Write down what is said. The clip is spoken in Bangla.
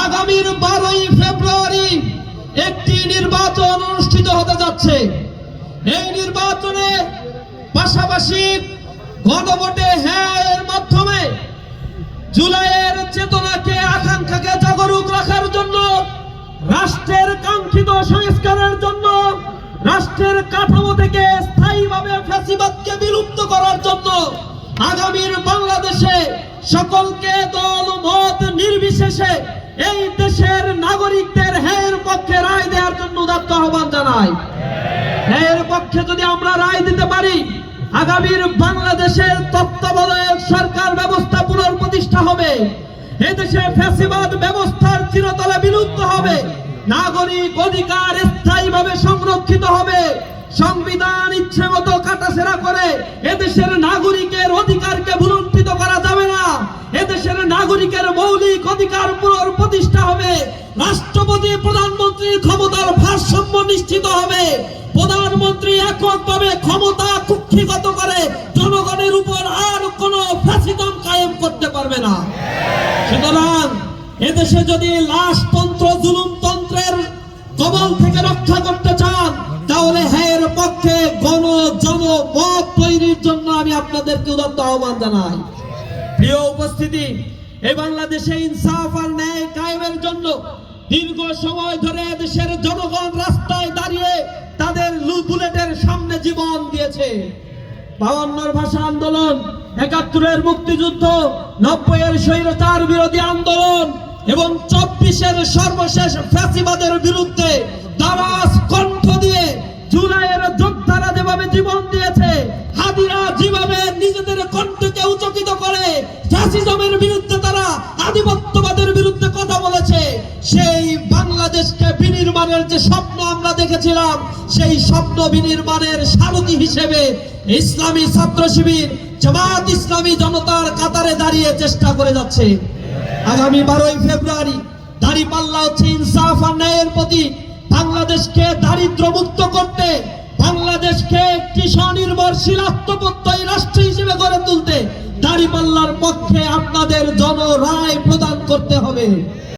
আগামীর 12ই ফেব্রুয়ারি একটি নির্বাচন অনুষ্ঠিত হতে যাচ্ছে। এই নির্বাচনে পাশাপাশি গণভোটে হ্যাঁ এর মাধ্যমে জুলাইয়ের চেতনাকে আকাঙ্ক্ষাকে জাগরুক রাখার জন্য, রাষ্ট্রের কাঙ্ক্ষিত সংস্কারের জন্য, রাষ্ট্রের কাঠামো থেকে স্থায়ীভাবে ফ্যাসিবাদকে বিলুপ্ত করার জন্য আগামীর বাংলাদেশে সকলকে দল মত নির্বিশেষে এই দেশের নাগরিকদের হ্যাঁর পক্ষে রায় দেওয়ার জন্য উদাত্ত আহ্বান জানাই। হ্যাঁর পক্ষে যদি আমরা রায় দিতে পারি, আগামীর বাংলাদেশের তত্ত্বাবধায়ক সরকার ব্যবস্থা পুনঃপ্রতিষ্ঠা হবে, এদেশে ফ্যাসিবাদ ব্যবস্থার চিরতরে বিলুপ্ত হবে, নাগরিক অধিকার স্থায়ীভাবে সংরক্ষিত হবে, সংবিধান ইচ্ছে মতো কাটাছেড়া করে এদেশের নাগরিকের অধিকারকে ভুলুণ্ঠিত করা যাবে না, এদেশের নাগরিকের মৌলিক অধিকার পুনঃপ্রতিষ্ঠা হবে, রাষ্ট্রপতি প্রধানমন্ত্রীর ক্ষমতার ভারসাম্য নিশ্চিত হবে, প্রধানমন্ত্রী এককভাবে ক্ষমতা কুক্ষিগত করে জনগণের উপর আর কোনো ফ্যাসিজম কায়েম করতে পারবে না। সুতরাং এদেশে যদি লাশতন্ত্র জুলুমতন্ত্রের কবল থেকে রক্ষা করতে চান, তাহলে হ্যাঁ পক্ষে জনমত তৈরির জন্য আমি আপনাদেরকে উদাত্ত আহ্বান জানাই। প্রিয় উপস্থিতি, এই বাংলাদেশে ইনসাফ আর ন্যায় কায়েমের জন্য দীর্ঘ সময় ধরে দেশের জনগণ রাস্তায় দাঁড়িয়ে তাদের বুলেটের সামনে জীবন দিয়েছে। 52 ভাষা আন্দোলন, 71-এর মুক্তিযুদ্ধ, 90-এর স্বৈরাচার বিরোধী আন্দোলন এবং 24-এর সর্বশেষ ফ্যাসিবাদের বিরুদ্ধে দারাজ কণ্ঠ দিয়ে জুলাইয়ের যোদ্ধারা যেভাবে জীবন দিয়েছে, হাদিরা যেভাবে নিজেদের কণ্ঠকে উচ্চকিত করে ফ্যাসিজমের বিরুদ্ধে, তারা আধিপত্যবাদের বিরুদ্ধে কথা বলেছে, সেই বাংলাদেশকে বিনির্মাণের যে স্বপ্ন আমরা দেখেছিলাম, সেই স্বপ্ন বিনির্মাণের সারথি হিসেবে ইসলামী ছাত্র শিবির, জামাত ইসলামী জনতার কাতারে দাঁড়িয়ে চেষ্টা করে যাচ্ছে। আগামী 12ই ফেব্রুয়ারি দাঁড়িপাল্লা হচ্ছে ইনসাফ আর ন্যায়ের প্রতি, বাংলাদেশকে দারিদ্র মুক্ত করতে, বাংলাদেশকে একটি স্বনির্ভরশীল আত্মপ্রত্যয়ী রাষ্ট্র হিসেবে গড়ে তুলতে দাঁড়িপাল্লার পক্ষে আপনাদের জনরায়